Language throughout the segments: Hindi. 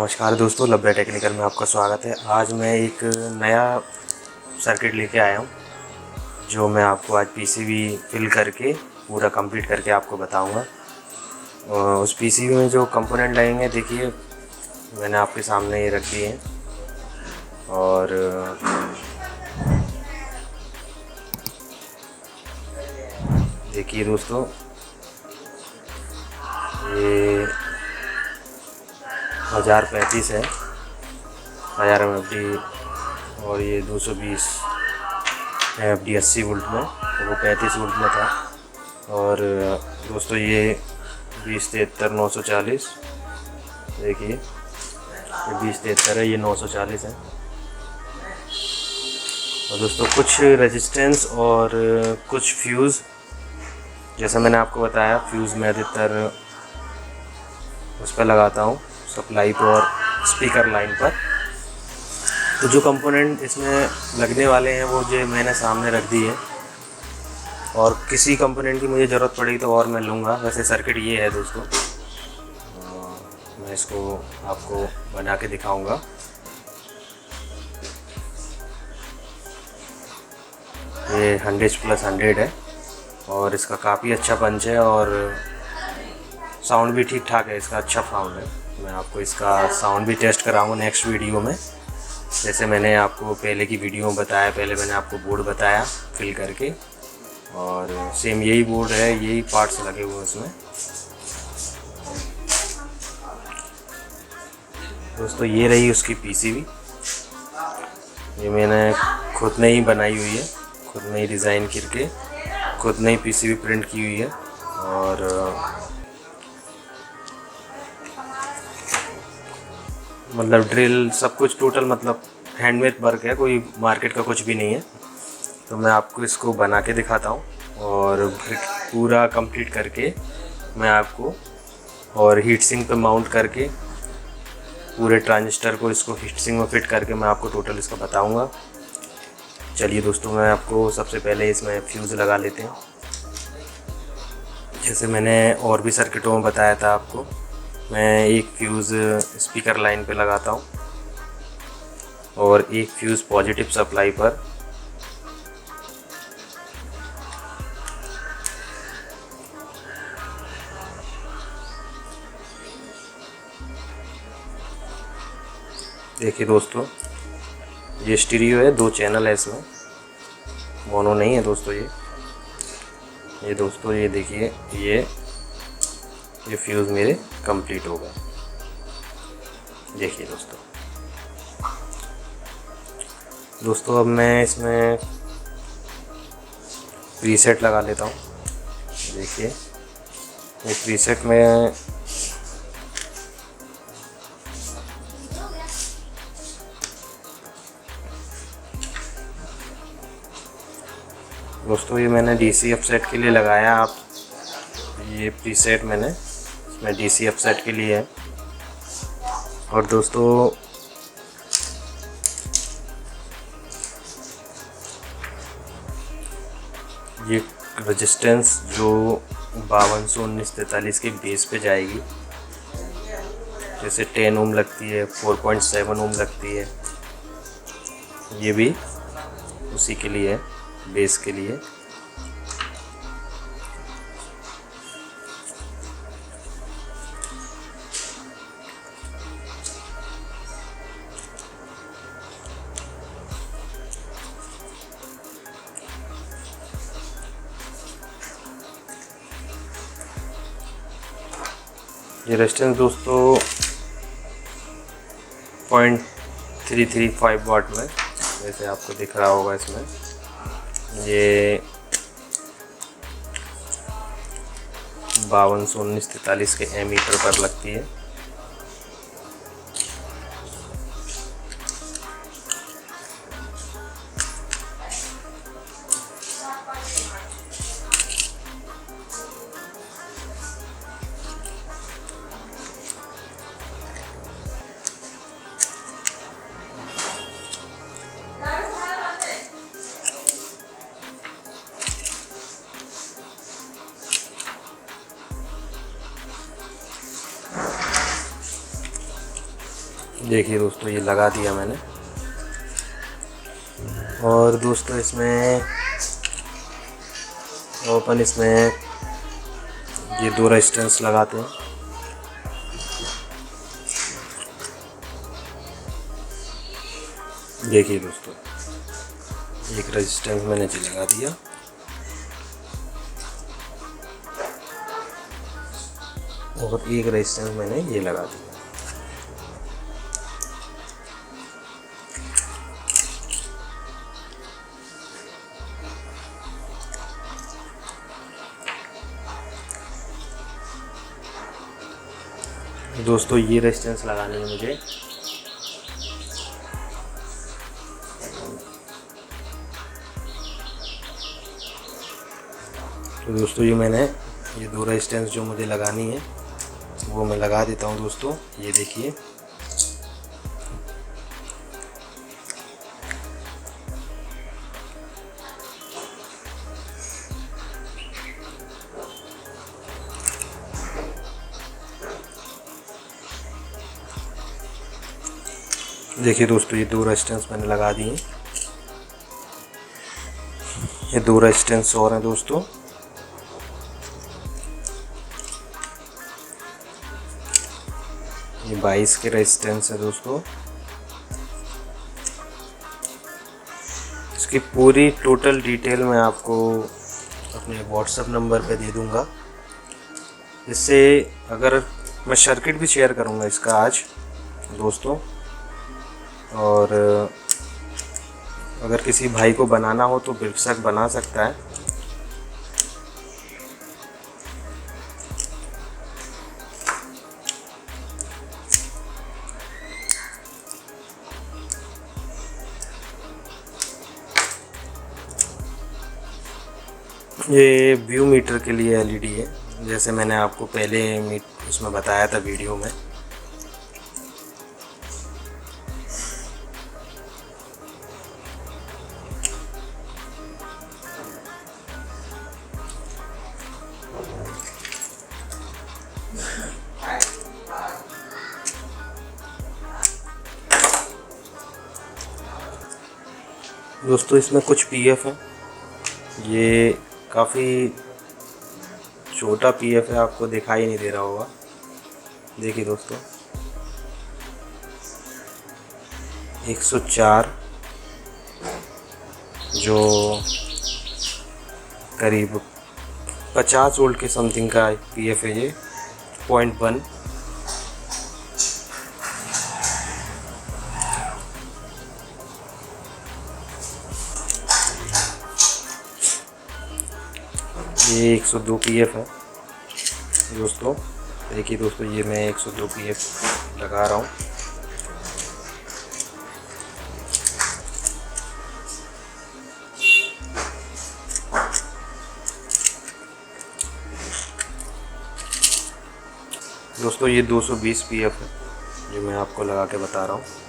नमस्कार दोस्तों, लब्बे टेक्निकल में आपका स्वागत है। आज मैं एक नया सर्किट लेके आया हूँ जो मैं आपको आज पीसीबी फिल करके पूरा कंप्लीट करके आपको बताऊँगा। उस पीसीबी में जो कंपोनेंट लगेंगे देखिए मैंने आपके सामने ये रख दिए हैं। और देखिए दोस्तों, ये 1035 है 1000 MFD और ये 220 MFD 80 वोल्ट में, तो वो 35 वोल्ट में था। और दोस्तों ये 2073-940, देखिए ये 2073 है, ये 940 है। और दोस्तों कुछ रेजिस्टेंस और कुछ फ्यूज़, जैसे मैंने आपको बताया फ्यूज़ मैं अधिकतर उस पर लगाता हूँ सप्लाई पर और स्पीकर लाइन पर। तो जो कंपोनेंट इसमें लगने वाले हैं वो जो मैंने सामने रख दी है, और किसी कंपोनेंट की मुझे ज़रूरत पड़ेगी तो और मैं लूँगा। वैसे सर्किट ये है दोस्तों, मैं इसको आपको बना के दिखाऊंगा। ये 100+100 है और इसका काफ़ी अच्छा पंच है और साउंड भी ठीक ठाक है, इसका अच्छा साउंड है। मैं आपको इसका साउंड भी टेस्ट कराऊंगा नेक्स्ट वीडियो में। जैसे मैंने आपको पहले की वीडियो में बताया, पहले मैंने आपको बोर्ड बताया फिल करके, और सेम यही बोर्ड है, यही पार्ट्स लगे हुए हैं उसमें। दोस्तों ये रही उसकी पीसीबी, ये मैंने खुद ने ही बनाई हुई है, खुद ने ही डिज़ाइन करके खुद ने ही पीसीबी प्रिंट की हुई है। और मतलब ड्रिल सब कुछ टोटल मतलब हैंडमेड वर्क है, कोई मार्केट का कुछ भी नहीं है। तो मैं आपको इसको बना के दिखाता हूँ और पूरा कंप्लीट करके मैं आपको, और हीट सिंक पे माउंट करके पूरे ट्रांजिस्टर को इसको हीट सिंक में फिट करके मैं आपको टोटल इसका बताऊँगा। चलिए दोस्तों, मैं आपको सबसे पहले इसमें फ्यूज़ लगा लेते हैं। जैसे मैंने और भी सर्किटों में बताया था आपको, मैं एक फ्यूज़ स्पीकर लाइन पे लगाता हूँ और एक फ्यूज़ पॉजिटिव सप्लाई पर। देखिए दोस्तों, ये स्टीरियो है, 2 चैनल है इसमें, मोनो नहीं है दोस्तों। ये दोस्तों ये देखिए, ये फ्यूज़ मेरे कंप्लीट हो गए। देखिए दोस्तों अब मैं इसमें प्रीसेट लगा लेता हूँ। देखिए ये प्रीसेट में दोस्तों ये मैंने डीसी अपसेट के लिए लगाया। आप ये प्रीसेट मैंने इसमें डीसी अपसेट के लिए है। और दोस्तों ये रेजिस्टेंस जो 521943 के बेस पे जाएगी, जैसे 10 ओम लगती है, 4.7 ओम लगती है, ये भी उसी के लिए है, बेस के लिए। ये रेजिस्टेंस दोस्तों 0.335 वाट में, जैसे आपको दिख रहा होगा इसमें, ये 521943 के एमीटर पर लगती है। देखिए दोस्तों, ये लगा दिया मैंने। और दोस्तों इसमें अपन इसमें ये 2 रेजिस्टेंस लगाते हैं। देखिए दोस्तों, एक रेजिस्टेंस मैंने जी लगा दिया और एक रेजिस्टेंस मैंने ये लगा दिया। दोस्तों ये रेजिस्टेंस लगानी है मुझे। तो दोस्तों ये 2 रेजिस्टेंस जो मुझे लगानी है वो मैं लगा देता हूँ दोस्तों। ये देखिए, देखिए दोस्तों ये 2 रेजिस्टेंस मैंने लगा दिए। ये 2 रेजिस्टेंस और हैं दोस्तों। ये 22 के रेजिस्टेंस है दोस्तों। इसकी पूरी टोटल डिटेल मैं आपको अपने व्हाट्सएप नंबर पे दे दूंगा। इससे अगर मैं सर्किट भी शेयर करूंगा इसका आज दोस्तों, और अगर किसी भाई को बनाना हो तो बेशक बना सकता है। ये व्यू मीटर के लिए एलईडी है, जैसे मैंने आपको पहले उसमें बताया था वीडियो में। दोस्तों इसमें कुछ पीएफ है, ये काफ़ी छोटा पीएफ है, आपको दिखाई नहीं दे रहा होगा। देखिए दोस्तों 104 जो करीब 50 वोल्ट के समथिंग का पीएफ है। ये 0.1 ये 102 पीएफ है दोस्तों। देखिए दोस्तों ये मैं 102 पीएफ लगा रहा हूँ। दोस्तों ये 220 पीएफ है जो मैं आपको लगा के बता रहा हूँ।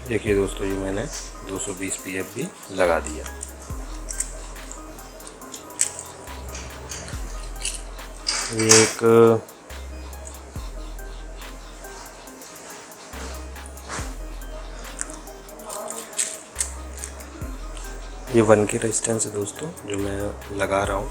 देखिए दोस्तों ये मैंने 220 पीएफ भी लगा दिया। ये ये 1 की रेजिस्टेंस है दोस्तों जो मैं लगा रहा हूँ।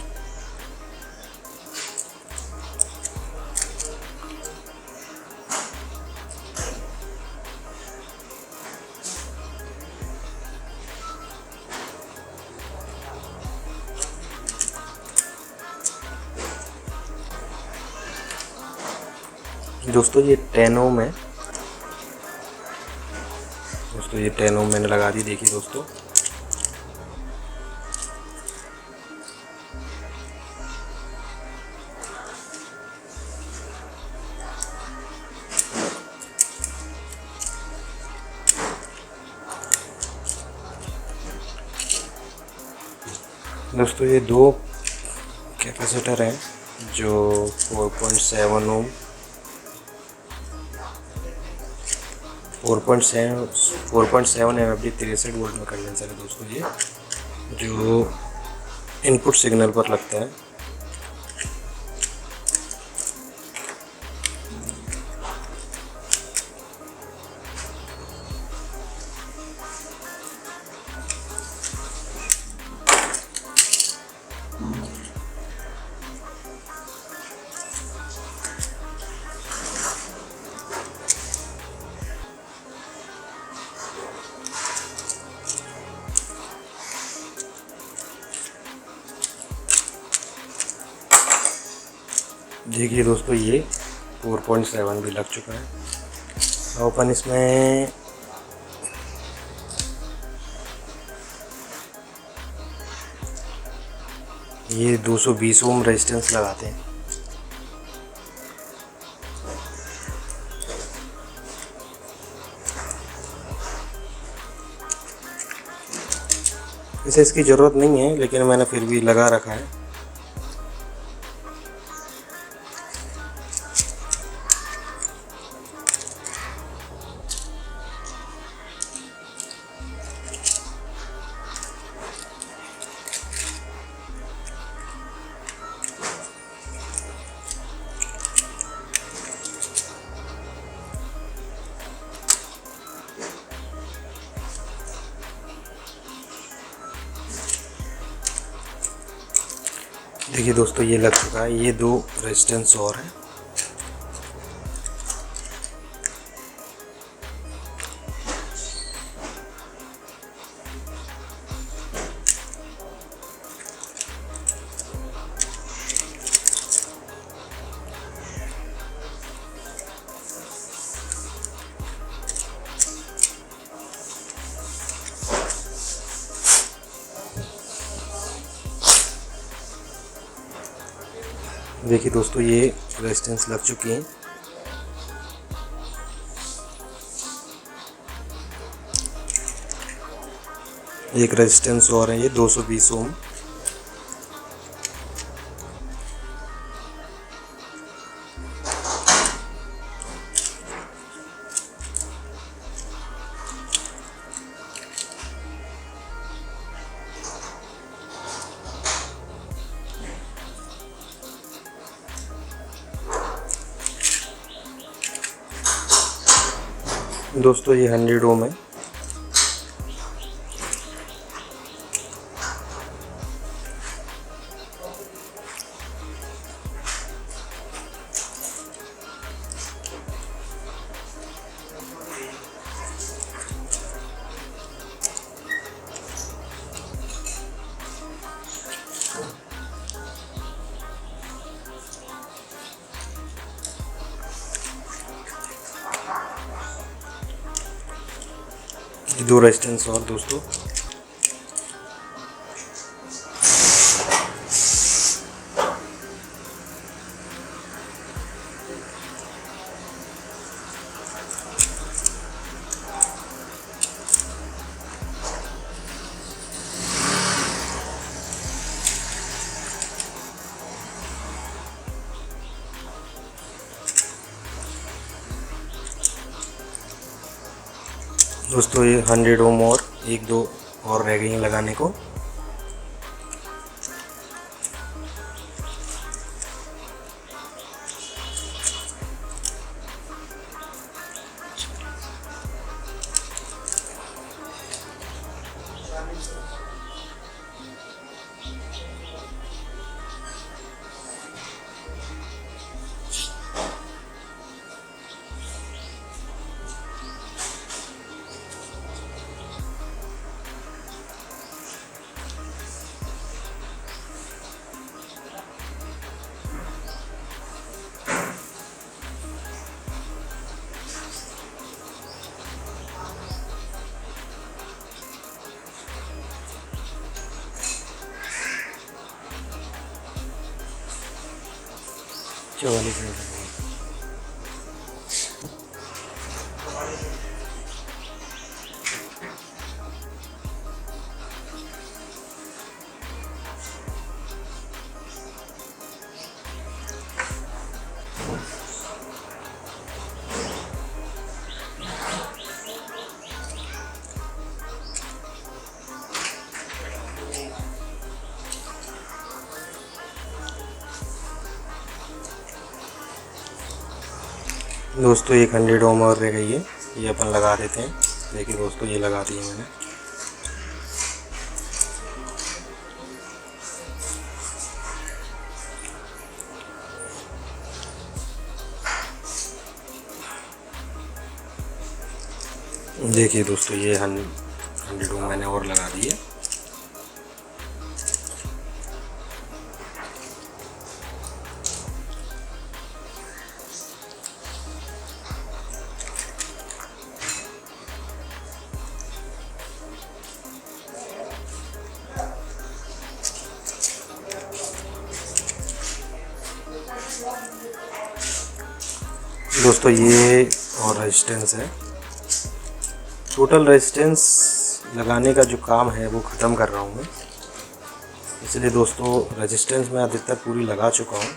दोस्तों ये 10 ओम है दोस्तों, ये 10 ओम मैंने लगा दी। देखिए दोस्तों ये 2 कैपेसिटर हैं जो 4.7 ओम 4.7 एमएफडी 63 वोल्ट में कंडेंसर है दोस्तों, ये जो इनपुट सिग्नल पर लगता है। देखिए दोस्तों, ये 4.7 भी लग चुका है। अपन इसमें ये 220 ओम रेजिस्टेंस लगाते हैं। इसे इसकी ज़रूरत नहीं है, लेकिन मैंने फिर भी लगा रखा है। देखिए दोस्तों, ये लग चुका है। ये 2 रेजिस्टेंस और है। देखिए दोस्तों, ये रेजिस्टेंस लग चुकी हैं। एक रेजिस्टेंस और है, ये 220 ओम। दोस्तों, ये 100 ओम है। ये 2 रेजिस्टेंस और दोस्तों। दोस्तों, ये 100 ओम और 1-2 और रह गई हैं लगाने को। चौवालीस दोस्तों, 100 ओम और रह गई है। ये अपन लगा देते हैं। देखिए दोस्तों, ये लगा दिए मैंने। देखिए दोस्तों, ये 100 ओम मैंने और लगा दिए। दोस्तों ये और रेजिस्टेंस है। टोटल रेजिस्टेंस लगाने का जो काम है वो ख़त्म कर रहा हूँ मैं, इसलिए दोस्तों रेजिस्टेंस मैं अधिकतर पूरी लगा चुका हूँ।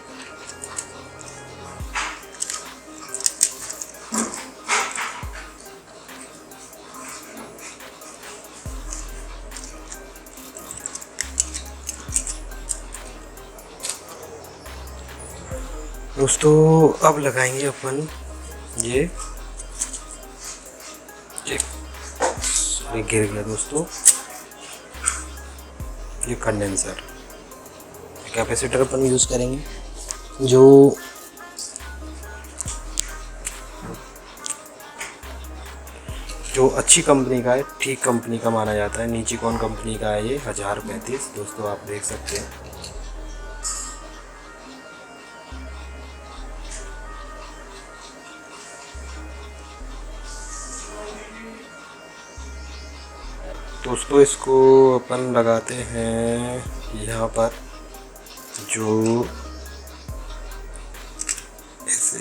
दोस्तों अब लगाएंगे अपन ये गिर गया दोस्तों, ये कंडेंसर कैपेसिटर अपन यूज़ करेंगे जो अच्छी कंपनी का है, ठीक कंपनी का माना जाता है। निचिकॉन कंपनी का है ये 1035 दोस्तों, आप देख सकते हैं। दोस्तों इसको अपन लगाते हैं यहाँ पर, जो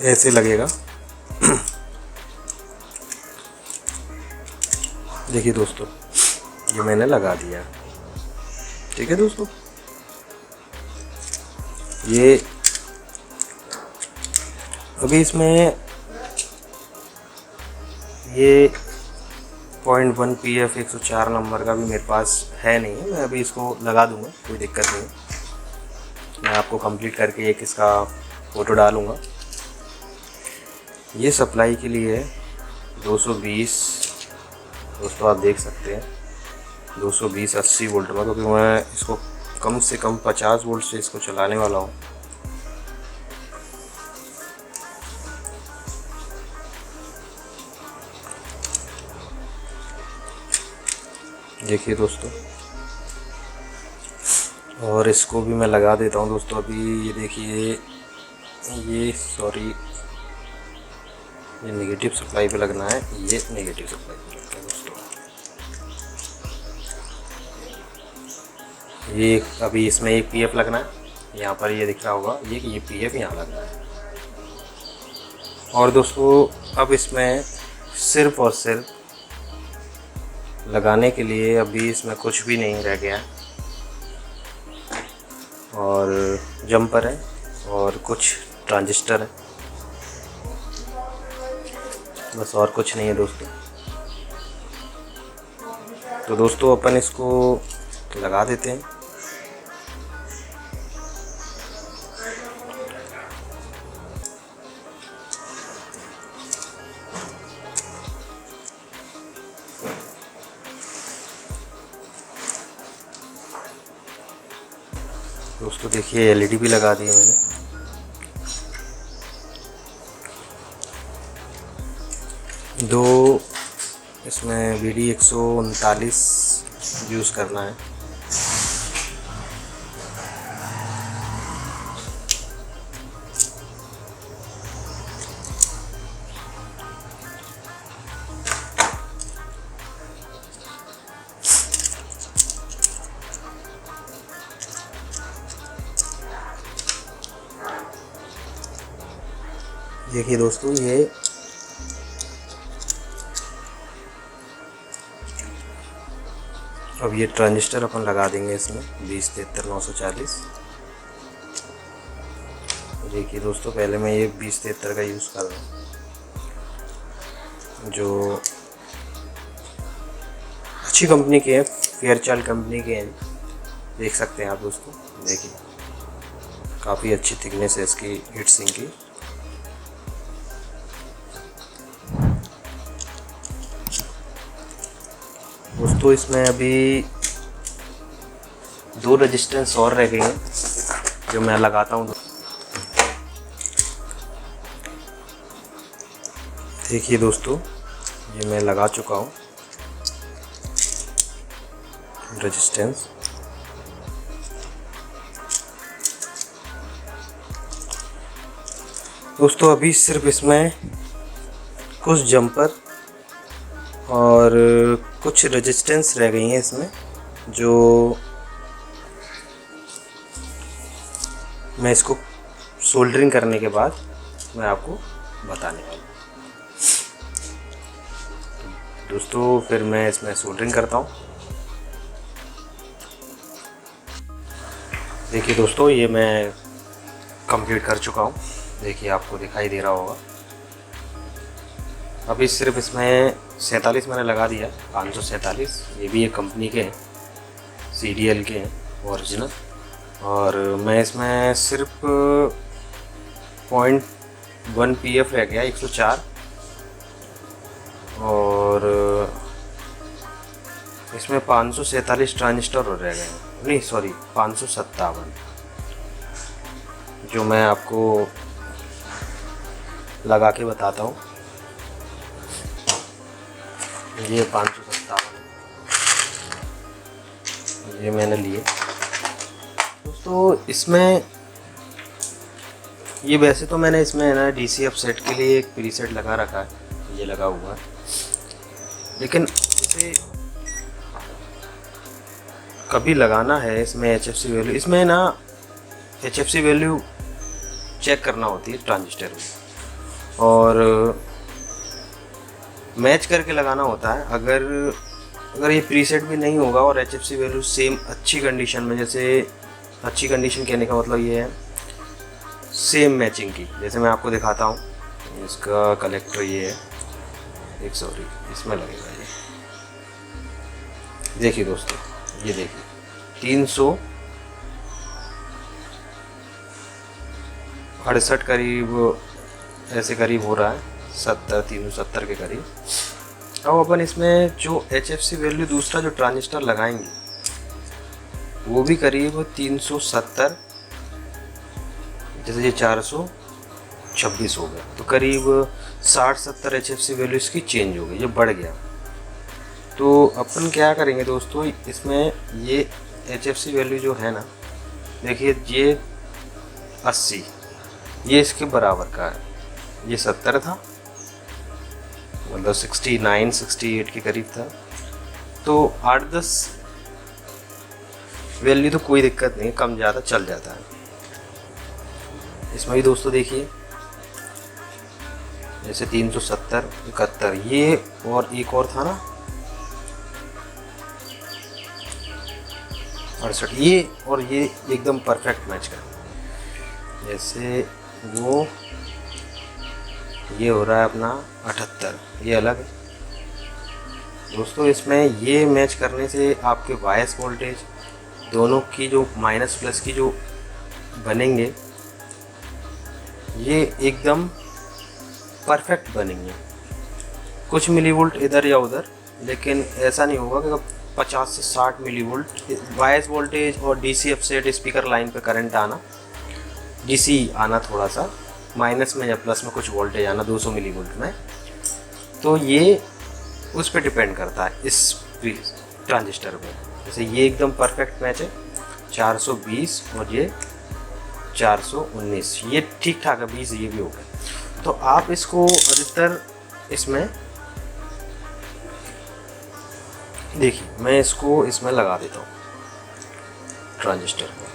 ऐसे लगेगा। देखिए दोस्तों ये मैंने लगा दिया, ठीक है दोस्तों। ये अभी इसमें ये 0.1 PF 104 नंबर का भी मेरे पास है नहीं है, मैं अभी इसको लगा दूंगा, कोई दिक्कत नहीं। मैं आपको कंप्लीट करके एक इसका फ़ोटो डालूंगा। ये सप्लाई के लिए है 220 दोस्तों, आप देख सकते हैं 220 80 वोल्ट में, क्योंकि मैं इसको कम से कम 50 वोल्ट से इसको चलाने वाला हूँ। देखिए दोस्तों, और इसको भी मैं लगा देता हूँ दोस्तों। अभी ये देखिए, ये सॉरी ये नेगेटिव सप्लाई पे लगना है, ये नेगेटिव सप्लाई पे लगना है दोस्तों। ये अभी इसमें एक PF लगना है, यहाँ पर ये दिख रहा होगा, ये PF यहाँ लगना है। और दोस्तों अब इसमें सिर्फ और सिर्फ लगाने के लिए अभी इसमें कुछ भी नहीं रह गया है, और जंपर है और कुछ ट्रांजिस्टर है, बस और कुछ नहीं है दोस्तों। तो दोस्तों अपन इसको लगा देते हैं। दोस्तों देखिए LED भी लगा दी है मैंने। दो इसमें BD 139 यूज़ करना है। देखिए दोस्तों ये अब ये ट्रांजिस्टर अपन लगा देंगे इसमें 2073-940। देखिए दोस्तों पहले मैं ये 2073 का यूज़ कर रहा हूँ, जो अच्छी कंपनी के है, फेयरचाइल्ड कंपनी के हैं। देख सकते हैं आप दोस्तों, देखिए काफ़ी अच्छी थिकनेस है इसकी हीट सिंक की। दोस्तों इसमें अभी 2 रेजिस्टेंस और रह गए हैं जो मैं लगाता हूँ। देखिए दोस्तों ये मैं लगा चुका हूँ रेजिस्टेंस। दोस्तों अभी सिर्फ इसमें कुछ जंपर और कुछ रेजिस्टेंस रह गई हैं इसमें, जो मैं इसको सोल्डरिंग करने के बाद मैं आपको बताने वाला हूँ। दोस्तों फिर मैं इसमें सोल्डरिंग करता हूँ। देखिए दोस्तों, ये मैं कंप्लीट कर चुका हूँ। देखिए आपको दिखाई दे रहा होगा। अभी सिर्फ इसमें 47 मैंने लगा दिया, 547। ये भी एक कंपनी के हैं, CDL के हैं ओरिजिनल। और मैं इसमें सिर्फ 0.1 PF रह गया, 104। और इसमें 547 ट्रांजिस्टर रह गए हैं, नहीं सॉरी 557, जो मैं आपको लगा के बताता हूँ। ये 557 ये मैंने लिए दोस्तों। इसमें ये वैसे तो मैंने इसमें ना DCF सेट के लिए एक प्रीसेट लगा रखा है, ये लगा हुआ है। लेकिन इसे कभी लगाना है इसमें HFC वैल्यू, इसमें ना HFC वैल्यू चेक करना होती है ट्रांजिस्टर में, और मैच करके लगाना होता है। अगर ये प्रीसेट भी नहीं होगा और HFC वैल्यू सेम अच्छी कंडीशन में, जैसे अच्छी कंडीशन कहने का मतलब ये है सेम मैचिंग की, जैसे मैं आपको दिखाता हूँ। इसका कलेक्टर ये है, एक सॉरी इसमें लगेगा ये। देखिए दोस्तों, ये देखिए 368 करीब, ऐसे करीब हो रहा है, 370 के करीब। अब अपन इसमें जो HFC वैल्यू दूसरा जो ट्रांजिस्टर लगाएंगे वो भी करीब 370, जैसे ये 426 हो गया, तो करीब 60-70 HFC वैल्यू इसकी चेंज हो गई, ये बढ़ गया। तो अपन क्या करेंगे दोस्तों, इसमें ये HFC वैल्यू जो है ना, देखिए ये 80, ये इसके बराबर का है। ये 70 था, मतलब 69-68 के करीब था। तो 8-10 वैल्यू तो कोई दिक्कत नहीं, कम ज़्यादा चल जाता है। इसमें भी दोस्तों देखिए, जैसे 370, 71, ये और एक और था ना 68, ये और ये एकदम परफेक्ट मैच कर। जैसे वो ये हो रहा है अपना 78, ये अलग है दोस्तों। इसमें ये मैच करने से आपके बायस वोल्टेज दोनों की जो माइनस प्लस की जो बनेंगे, ये एकदम परफेक्ट बनेंगे। कुछ मिलीवोल्ट इधर या उधर, लेकिन ऐसा नहीं होगा कि 50 से 60 मिलीवोल्ट बायस वोल्टेज और DC अपसेट स्पीकर लाइन पे करंट आना, DC आना थोड़ा सा माइनस में या प्लस में कुछ वोल्टेज आना 200 मिलीवोल्ट में। तो ये उस पर डिपेंड करता है इस ट्रांजिस्टर पे। जैसे ये एकदम परफेक्ट मैच है, 420 और ये 419, ये ठीक ठाक है, 20 ये भी हो गया। तो आप इसको अधिकतर इसमें देखिए, मैं इसको इसमें लगा देता हूँ ट्रांजिस्टर में।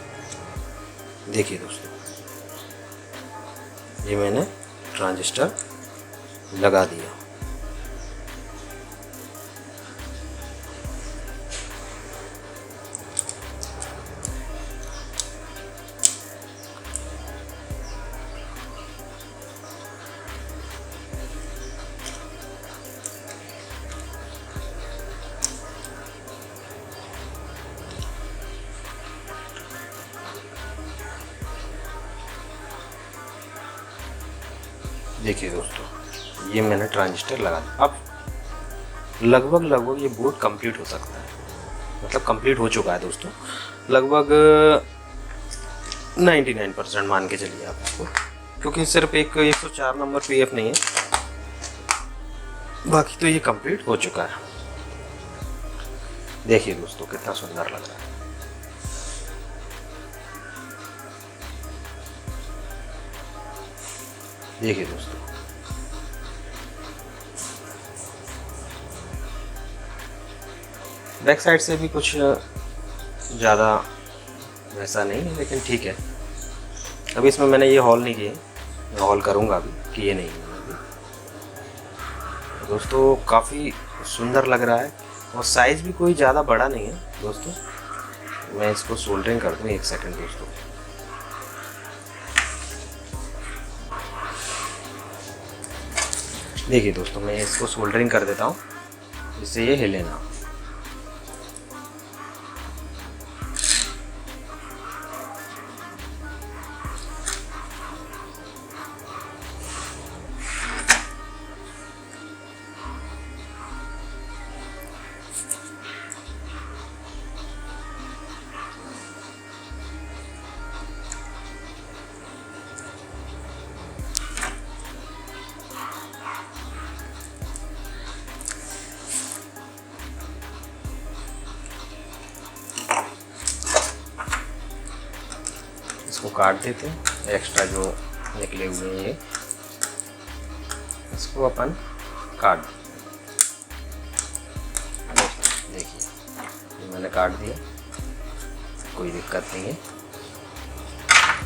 देखिए दोस्तों, ये मैंने ट्रांजिस्टर लगा दिया। देखिए दोस्तों, ये मैंने ट्रांजिस्टर लगा दिया। अब लगभग ये बोर्ड कंप्लीट हो सकता है, मतलब कंप्लीट हो चुका है दोस्तों, लगभग 99% मान के चलिए आप इसको, क्योंकि सिर्फ एक 104 नंबर PF नहीं है, बाकी तो ये कंप्लीट हो चुका है। देखिए दोस्तों, कितना सुंदर लग रहा है। देखिए दोस्तों, बैक साइड से भी कुछ ज़्यादा वैसा नहीं है, लेकिन ठीक है। अभी इसमें मैंने ये हॉल नहीं किए, मैं हॉल करूँगा, अभी किए नहीं है अभी। दोस्तों काफ़ी सुंदर लग रहा है और साइज़ भी कोई ज़्यादा बड़ा नहीं है दोस्तों। मैं इसको सोल्डरिंग कर दूँ, 1 सेकंड दोस्तों। देखिए दोस्तों, मैं इसको सोल्डरिंग कर देता हूँ जिससे ये हिले ना। इसको काट देते हैं, एक्स्ट्रा जो निकले हुए हैं ये, इसको अपन काट देखिए ये मैंने काट दिया, कोई दिक्कत नहीं है।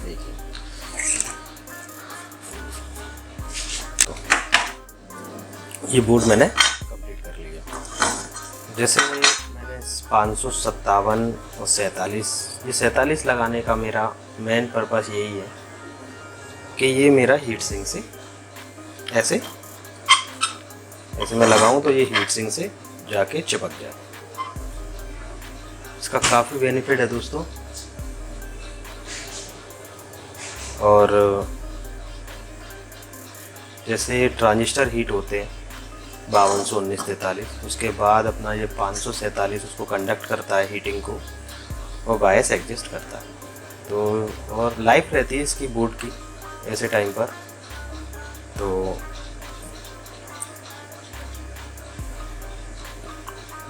देखिए तो ये बोर्ड मैंने कंप्लीट कर लिया। जैसे मैंने 557 और 47, ये 47 लगाने का मेरा मेन पर्पस यही है कि ये मेरा हीट सिंक से ऐसे मैं लगाऊं तो ये हीट सिंक से जाके चिपक जाए। इसका काफ़ी बेनिफिट है दोस्तों। और जैसे ट्रांजिस्टर हीट होते हैं 52, 19, 43, उसके बाद अपना ये 547 उसको कंडक्ट करता है हीटिंग को और बायस एडजस्ट करता है। तो और लाइफ रहती है इसकी बोर्ड की ऐसे टाइम पर। तो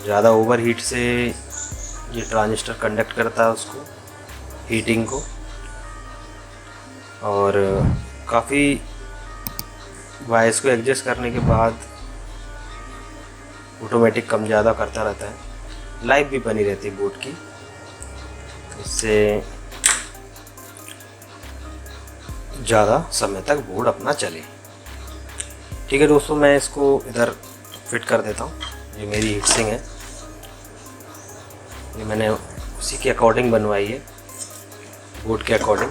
ज़्यादा ओवर हीट से ये ट्रांजिस्टर कंडक्ट करता है उसको, हीटिंग को, और काफ़ी वाइस को एडजस्ट करने के बाद ऑटोमेटिक कम ज़्यादा करता रहता है। लाइफ भी बनी रहती है बोर्ड की, इससे ज़्यादा समय तक बोर्ड अपना चले। ठीक है दोस्तों, मैं इसको इधर फिट कर देता हूँ। ये मेरी हीट सिंक है, ये मैंने उसी के अकॉर्डिंग बनवाई है, बोर्ड के अकॉर्डिंग।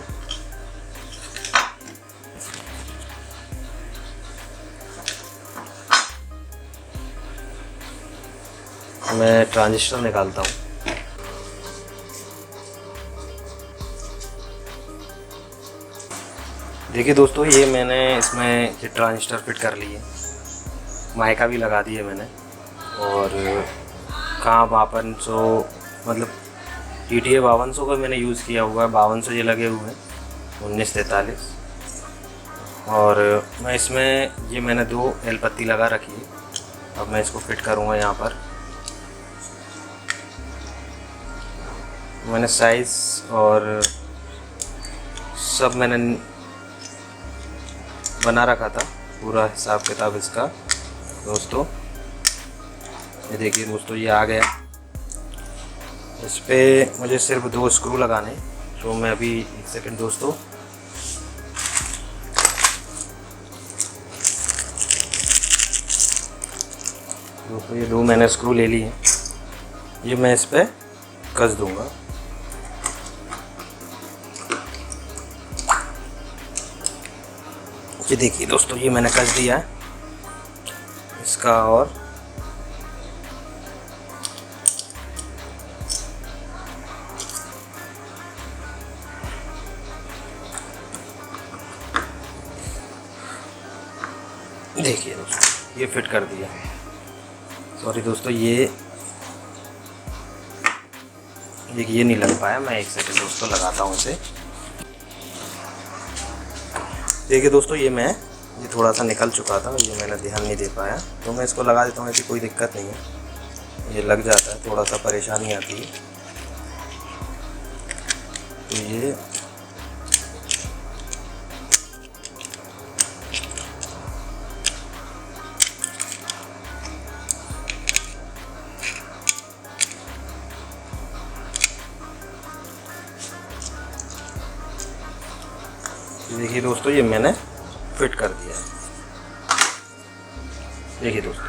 मैं ट्रांजिस्टर निकालता हूँ। देखिए दोस्तों, ये मैंने इसमें ये ट्रांजिस्टर फिट कर लिए, माइका भी लगा दिए मैंने, और कहाँ 5200 मतलब TTA 5200 का मैंने यूज़ किया हुआ है। 5200 ये लगे हुए हैं, 1943। और मैं इसमें ये मैंने 2 एल पत्ती लगा रखी है। अब मैं इसको फिट करूँगा यहाँ पर। मैंने साइज़ और सब मैंने बना रखा था, पूरा हिसाब किताब इसका दोस्तों। ये देखिए दोस्तों, ये आ गया। इस पे मुझे सिर्फ 2 स्क्रू लगाने, तो मैं अभी 1 सेकंड दोस्तों। ये 2 मैंने स्क्रू ले लिए, ये मैं इस पे कस दूंगा। ये देखिए दोस्तों, ये मैंने कस दिया है इसका। और देखिए दोस्तों, ये फिट कर दिया। सॉरी दोस्तों, ये नहीं लग पाया। मैं 1 सेकंड दोस्तों लगाता हूँ इसे। देखिए दोस्तों, ये थोड़ा सा निकल चुका था, ये मैंने ध्यान नहीं दे पाया, तो मैं इसको लगा देता हूँ। ऐसी कोई दिक्कत नहीं है, ये लग जाता है, थोड़ा सा परेशानी आती है। तो ये देखिए दोस्तों, ये मैंने फिट कर दिया है। देखिए दोस्तों,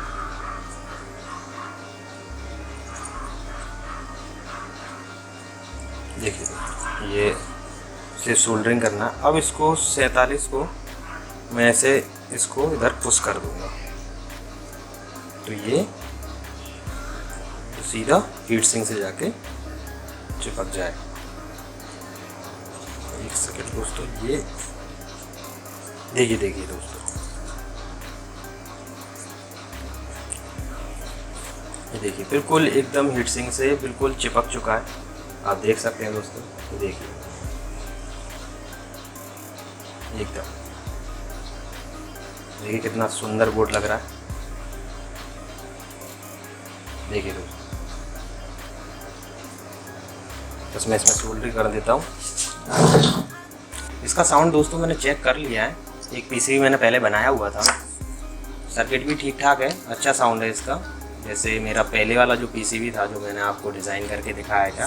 देखिए ये से सोल्डरिंग करना। अब इसको 47 को मैं ऐसे इसको इधर पुश कर दूंगा तो ये सीधा हीट सिंक से जाके चिपक जाए। एक सेकेंड दोस्तों, ये देखिए दोस्तों, ये देखिए बिल्कुल एकदम हीट सिंक से बिल्कुल चिपक चुका है। आप देख सकते हैं दोस्तों, ये देखिए एकदम, देखिए कितना सुंदर बोर्ड लग रहा है। देखिए दोस्तों, बस मैं इसमें सोल्डरिंग कर देता हूँ। इसका साउंड दोस्तों मैंने चेक कर लिया है, एक पीसीबी मैंने पहले बनाया हुआ था, सर्किट भी ठीक ठाक है, अच्छा साउंड है इसका। जैसे मेरा पहले वाला जो पीसीबी था जो मैंने आपको डिज़ाइन करके दिखाया था,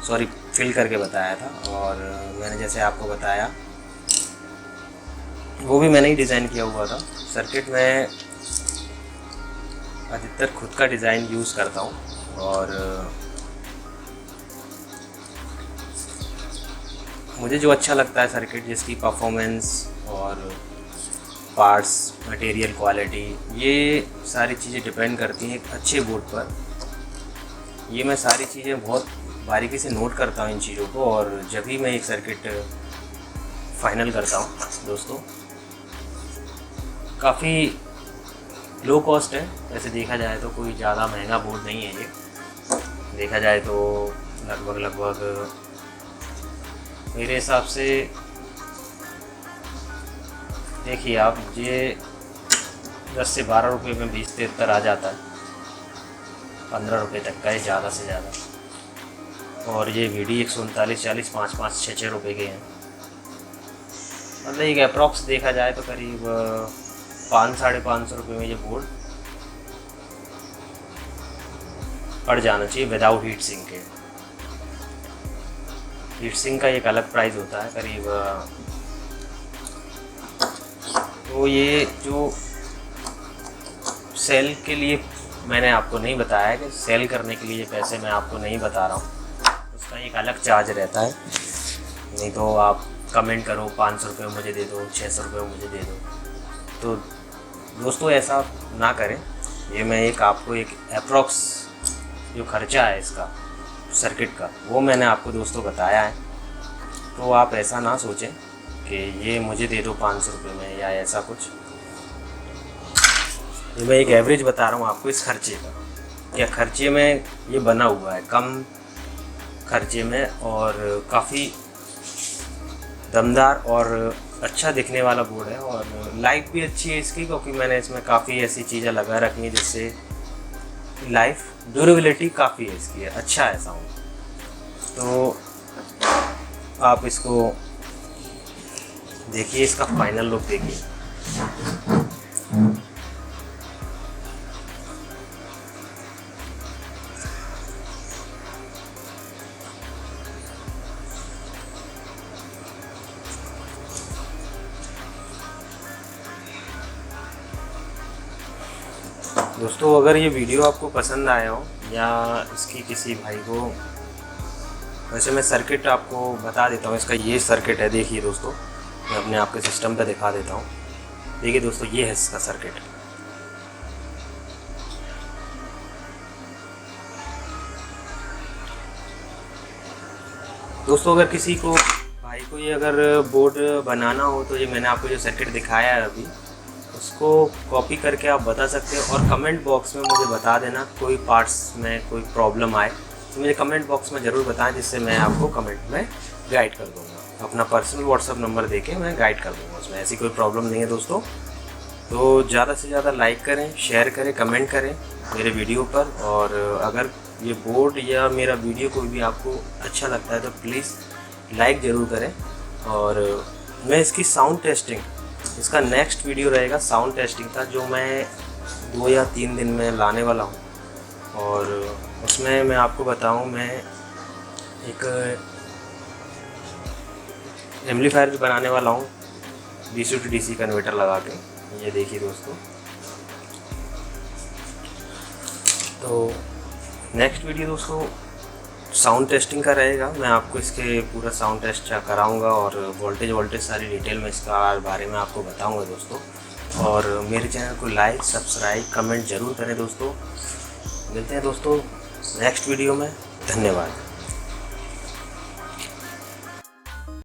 सॉरी फिल करके बताया था, और मैंने जैसे आपको बताया वो भी मैंने ही डिज़ाइन किया हुआ था। सर्किट में अधिकतर खुद का डिज़ाइन यूज़ करता हूँ, और मुझे जो अच्छा लगता है सर्किट, जिसकी परफॉर्मेंस और पार्ट्स, मटेरियल क्वालिटी, ये सारी चीज़ें डिपेंड करती हैं एक अच्छे बोर्ड पर। ये मैं सारी चीज़ें बहुत बारीकी से नोट करता हूँ इन चीज़ों को, और जब भी मैं एक सर्किट फाइनल करता हूँ दोस्तों। काफ़ी लो कॉस्ट है, वैसे देखा जाए तो कोई ज़्यादा महंगा बोर्ड नहीं है ये। देखा जाए तो लगभग मेरे हिसाब से, देखिए आप, ये 10 से 12 रुपये में 20-73 आ जाता है, 15 रुपये तक का है ज़्यादा से ज़्यादा। और ये VD 139, 40, 5-5, 6-6 रुपये के हैं। मतलब एक अप्रॉक्स देखा जाए तो करीब 500-550 रुपये में ये बोर्ड पड़ जाना चाहिए विदाउट हीट सिंक के। हीट सिंक का एक अलग प्राइस होता है करीब। तो ये जो सेल के लिए मैंने आपको नहीं बताया कि सेल करने के लिए पैसे मैं आपको नहीं बता रहा हूँ, उसका एक अलग चार्ज रहता है। नहीं तो आप कमेंट करो 500 रुपये मुझे दे दो, 600 रुपये मुझे दे दो। तो दोस्तों ऐसा ना करें। ये मैं एक आपको एक अप्रॉक्स जो खर्चा है इसका सर्किट का, वो मैंने आपको दोस्तों बताया है। तो आप ऐसा ना सोचें कि ये मुझे दे दो 500 रुपये में या ऐसा कुछ। ये मैं एक एवरेज बता रहा हूँ आपको इस खर्चे का, क्या खर्चे में ये बना हुआ है, कम खर्चे में, और काफ़ी दमदार और अच्छा दिखने वाला बोर्ड है। और लाइफ भी अच्छी है इसकी, क्योंकि मैंने इसमें काफ़ी ऐसी चीज़ें लगा रखी हैं जिससे लाइफ ड्यूरेबिलिटी काफ़ी है इसकी, अच्छा है साउंड। तो आप इसको देखिए, इसका फाइनल लुक देखिए। दोस्तों अगर ये वीडियो आपको पसंद आया हो, या इसकी किसी भाई को, वैसे मैं सर्किट आपको बता देता हूँ इसका। ये सर्किट है, देखिए दोस्तों, मैं अपने आपके सिस्टम पे दिखा देता हूँ। देखिए दोस्तों, ये है इसका सर्किट। दोस्तों अगर किसी को भाई को ये अगर बोर्ड बनाना हो, तो ये मैंने आपको जो सर्किट दिखाया है अभी, उसको कॉपी करके आप बता सकते हो, और कमेंट बॉक्स में मुझे बता देना कोई पार्ट्स में कोई प्रॉब्लम आए तो मुझे कमेंट बॉक्स में ज़रूर बताएं, जिससे मैं आपको कमेंट में गाइड कर दूँगा। अपना पर्सनल व्हाट्सअप नंबर देके मैं गाइड कर दूँगा, उसमें ऐसी कोई प्रॉब्लम नहीं है दोस्तों। तो ज़्यादा से ज़्यादा लाइक करें, शेयर करें, कमेंट करें मेरे वीडियो पर। और अगर ये बोर्ड या मेरा वीडियो कोई भी आपको अच्छा लगता है तो प्लीज़ लाइक ज़रूर करें। और मैं इसकी साउंड टेस्टिंग, इसका नेक्स्ट वीडियो रहेगा साउंड टेस्टिंग का, जो मैं 2 या 3 दिन में लाने वाला हूँ। और उसमें मैं आपको बताऊँ, मैं एक एम्पलीफायर भी बनाने वाला हूँ DC to DC कन्वर्टर लगा के। ये देखिए दोस्तों, तो नेक्स्ट वीडियो दोस्तों साउंड टेस्टिंग का रहेगा। मैं आपको इसके पूरा साउंड टेस्ट कराऊंगा और वोल्टेज सारी डिटेल में इसका बारे में आपको बताऊंगा दोस्तों। और मेरे चैनल को लाइक, सब्सक्राइब, कमेंट ज़रूर करें दोस्तों। मिलते हैं दोस्तों नेक्स्ट वीडियो में। धन्यवाद।